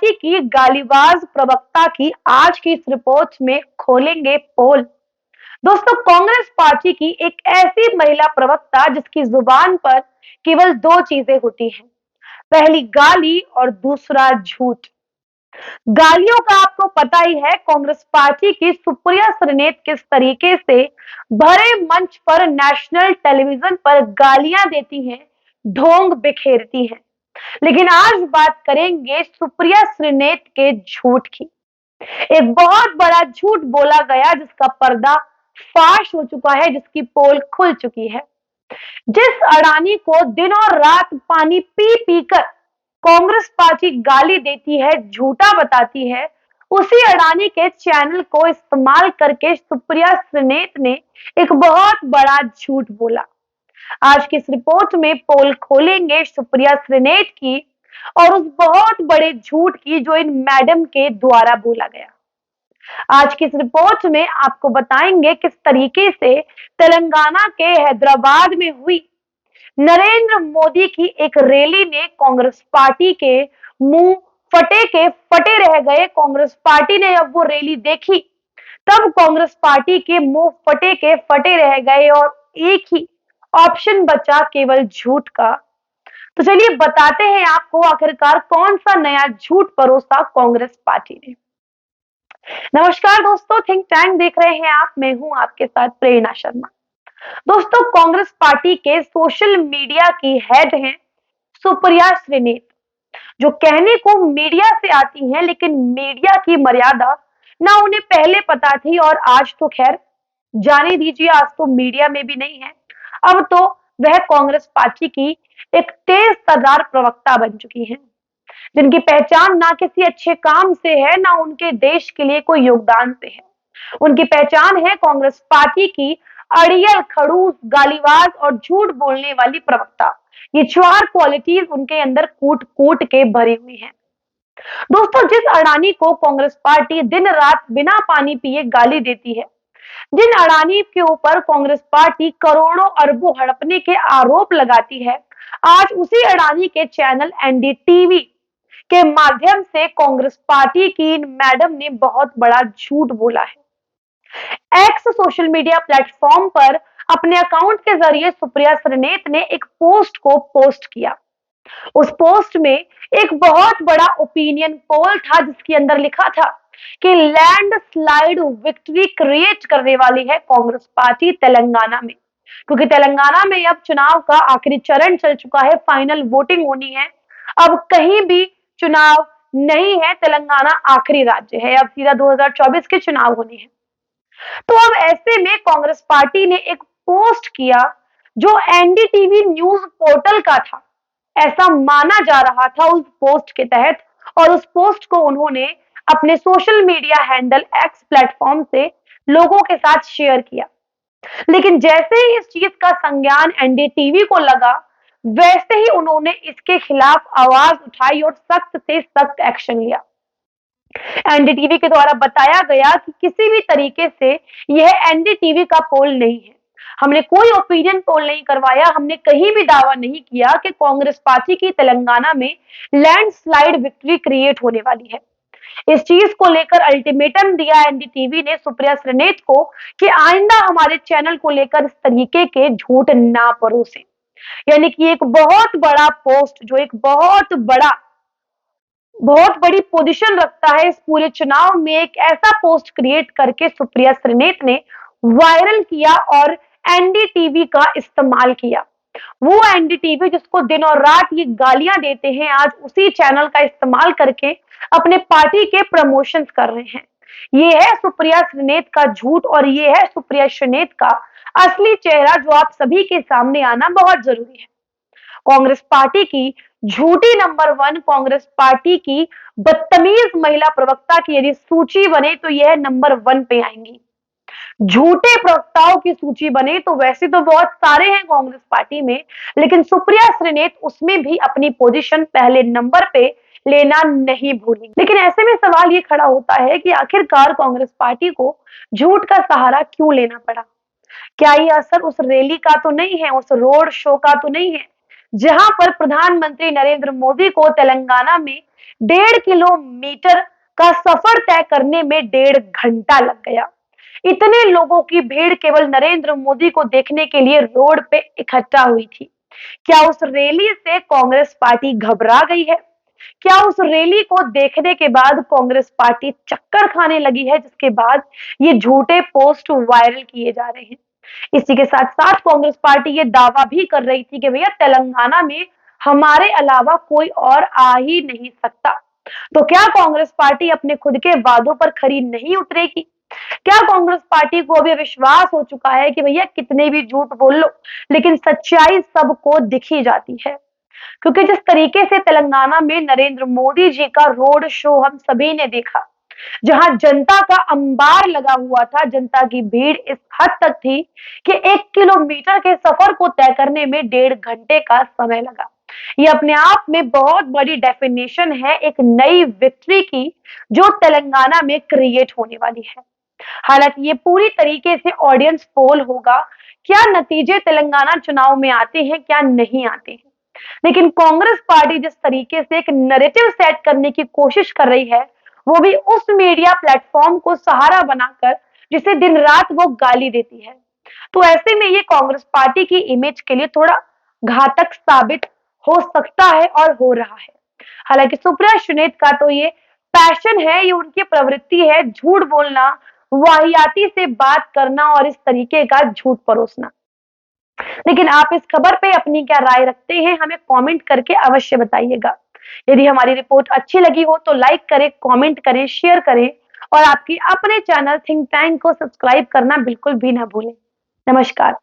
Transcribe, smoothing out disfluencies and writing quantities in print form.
Party की गालीबाज प्रवक्ता की आज की इस रिपोर्ट में खोलेंगे पोल। दोस्तों, कांग्रेस पार्टी की एक ऐसी महिला प्रवक्ता जिसकी जुबान पर केवल दो चीजें होती हैं, पहली गाली और दूसरा झूठ। गालियों का आपको पता ही है, कांग्रेस पार्टी की सुप्रिया श्रीनेत किस तरीके से भरे मंच पर नेशनल टेलीविजन पर गालियां देती हैं, ढोंग बिखेरती हैं। लेकिन आज बात करेंगे सुप्रिया श्रीनेत के झूठ की। एक बहुत बड़ा झूठ बोला गया जिसका पर्दा फाश हो चुका है, जिसकी पोल खुल चुकी है। जिस अडानी को दिन और रात पानी पी पी कर कांग्रेस पार्टी गाली देती है, झूठा बताती है, उसी अडानी के चैनल को इस्तेमाल करके सुप्रिया श्रीनेत ने एक बहुत बड़ा झूठ बोला। आज की इस रिपोर्ट में पोल खोलेंगे सुप्रिया श्रीनेत की और उस बहुत बड़े झूठ की जो इन मैडम के द्वारा बोला गया। आज की इस रिपोर्ट में आपको बताएंगे किस तरीके से तेलंगाना के हैदराबाद में हुई नरेंद्र मोदी की एक रैली ने कांग्रेस पार्टी के मुंह फटे के फटे रह गए। कांग्रेस पार्टी ने जब वो रैली देखी तब कांग्रेस पार्टी के मुंह फटे के फटे रह गए और एक ही ऑप्शन बचा, केवल झूठ का। तो चलिए बताते हैं आपको आखिरकार कौन सा नया झूठ परोसा कांग्रेस पार्टी ने। नमस्कार दोस्तों, थिंक टैंक देख रहे हैं आप, मैं हूं आपके साथ प्रेरणा शर्मा। दोस्तों, कांग्रेस पार्टी के सोशल मीडिया की हेड हैं सुप्रिया श्रीनेत, जो कहने को मीडिया से आती हैं, लेकिन मीडिया की मर्यादा ना उन्हें पहले पता थी और आज तो खैर जाने दीजिए, आज तो मीडिया में भी नहीं है। अब तो वह कांग्रेस पार्टी की एक तेज तर्रार प्रवक्ता बन चुकी हैं, जिनकी पहचान ना किसी अच्छे काम से है, ना उनके देश के लिए कोई योगदान से है। उनकी पहचान है कांग्रेस पार्टी की अड़ियल, खड़ूस, गालीबाज और झूठ बोलने वाली प्रवक्ता। ये चार क्वालिटीज उनके अंदर कूट कूट के भरी हुई हैं। दोस्तों, जिस अडानी को कांग्रेस पार्टी दिन रात बिना पानी पिए गाली देती है, जिन अडानी के ऊपर कांग्रेस पार्टी करोड़ों अरबों हड़पने के आरोप लगाती है, आज उसी अडानी के चैनल एनडीटीवी के माध्यम से कांग्रेस पार्टी की इन मैडम ने बहुत बड़ा झूठ बोला है। एक्स सोशल मीडिया प्लेटफॉर्म पर अपने अकाउंट के जरिए सुप्रिया श्रीनेत ने एक पोस्ट को पोस्ट किया। उस पोस्ट में एक बहुत बड़ा ओपिनियन पोल था, जिसके अंदर लिखा था कि लैंडस्लाइड विक्ट्री क्रिएट करने वाली है कांग्रेस पार्टी तेलंगाना में, क्योंकि तेलंगाना में अब चुनाव का आखिरी चरण चल चुका है, फाइनल वोटिंग होनी है। अब कहीं भी चुनाव नहीं है, तेलंगाना आखिरी राज्य है, अब सीधा 2024 के चुनाव होने हैं। तो अब ऐसे में कांग्रेस पार्टी ने एक पोस्ट किया जो एनडीटीवी न्यूज पोर्टल का था, ऐसा माना जा रहा था उस पोस्ट के तहत, और उस पोस्ट को उन्होंने अपने social media handle x platform से लोगों के साथ शेयर किया। लेकिन जैसे ही इस चीज का संज्ञान एनडीटीवी को लगा, वैसे ही उन्होंने इसके खिलाफ आवाज उठाई और सख्त से सख्त एक्शन लिया। एनडीटीवी के द्वारा बताया गया कि किसी भी तरीके से यह एनडीटीवी का पोल नहीं है, हमने कोई ओपिनियन पोल नहीं करवाया, हमने कहीं भी दावा नहीं किया कि कांग्रेस पार्टी की तेलंगाना में लैंडस्लाइड विक्ट्री क्रिएट होने वाली है। इस चीज को लेकर अल्टीमेटम दिया एनडीटीवी ने सुप्रिया श्रीनेत को कि आइंदा हमारे चैनल को लेकर इस तरीके के झूठ ना परोसे। यानी कि एक बहुत बड़ा पोस्ट, जो एक बहुत बड़ी पोजीशन रखता है इस पूरे चुनाव में, एक ऐसा पोस्ट क्रिएट करके सुप्रिया श्रीनेत ने वायरल किया और एनडीटीवी का इस्तेमाल किया। वो एनडीटीवी जिसको दिन और रात ये गालियां देते हैं, आज उसी चैनल का इस्तेमाल करके अपने पार्टी के प्रमोशंस कर रहे हैं। ये है सुप्रिया श्रीनेत का झूठ और ये है सुप्रिया श्रीनेत का असली चेहरा, जो आप सभी के सामने आना बहुत जरूरी है। कांग्रेस पार्टी की झूठी नंबर 1, कांग्रेस पार्टी की बदतमीज महिला प्रवक्ता की यदि सूची बने तो यह नंबर 1 पे आएंगी। झूठे प्रवक्ताओं की सूची बने तो वैसे तो बहुत सारे हैं कांग्रेस पार्टी में, लेकिन सुप्रिया श्रीनेत उसमें भी अपनी पोजीशन पहले नंबर पे लेना नहीं भूली। लेकिन ऐसे में सवाल ये खड़ा होता है कि आखिरकार कांग्रेस पार्टी को झूठ का सहारा क्यों लेना पड़ा? क्या ये असर उस रैली का तो नहीं है, उस रोड शो का तो नहीं है जहां पर प्रधानमंत्री नरेंद्र मोदी को तेलंगाना में 1.5 किलोमीटर का सफर तय करने में 1.5 घंटा लग गया। इतने लोगों की भीड़ केवल नरेंद्र मोदी को देखने के लिए रोड पे इकट्ठा हुई थी। क्या उस रैली से कांग्रेस पार्टी घबरा गई है? क्या उस रैली को देखने के बाद कांग्रेस पार्टी चक्कर खाने लगी है, जिसके बाद ये झूठे पोस्ट वायरल किए जा रहे हैं? इसी के साथ साथ कांग्रेस पार्टी ये दावा भी कर रही थी कि भैया तेलंगाना में हमारे अलावा कोई और आ ही नहीं सकता। तो क्या कांग्रेस पार्टी अपने खुद के वादों पर खरी नहीं उतरेगी? क्या कांग्रेस पार्टी को अभी विश्वास हो चुका है कि भैया कितने भी झूठ बोल लो, लेकिन सच्चाई सबको दिख ही जाती है? क्योंकि जिस तरीके से तेलंगाना में नरेंद्र मोदी जी का रोड शो हम सभी ने देखा, जहां जनता का अंबार लगा हुआ था, जनता की भीड़ इस हद तक थी कि 1 किलोमीटर के सफर को तय करने में 1.5 घंटे का समय लगा। ये अपने आप में बहुत बड़ी डेफिनेशन है एक नई विक्ट्री की, जो तेलंगाना में क्रिएट होने वाली है। हालांकि ये पूरी तरीके से ऑडियंस पोल होगा, क्या नतीजे तेलंगाना चुनाव में आते हैं, क्या नहीं आते हैं। लेकिन कांग्रेस पार्टी जिस तरीके से एक नैरेटिव सेट करने की कोशिश कर रही है, वो भी उस मीडिया प्लेटफॉर्म को सहारा बनाकर जिसे दिन रात वो गाली देती है। तो ऐसे में ये कांग्रेस पार्टी की इमेज के लिए थोड़ा घातक साबित हो सकता है और हो रहा है। हालांकि सुप्रिया सुनीत का तो ये पैशन है, ये उनकी प्रवृत्ति है, झूठ बोलना, वाहियाती से बात करना और इस तरीके का झूठ परोसना। लेकिन आप इस खबर पे अपनी क्या राय रखते हैं, हमें कमेंट करके अवश्य बताइएगा। यदि हमारी रिपोर्ट अच्छी लगी हो तो लाइक करें, कमेंट करें, शेयर करें और आपकी अपने चैनल थिंक टैंक को सब्सक्राइब करना बिल्कुल भी ना भूलें। नमस्कार।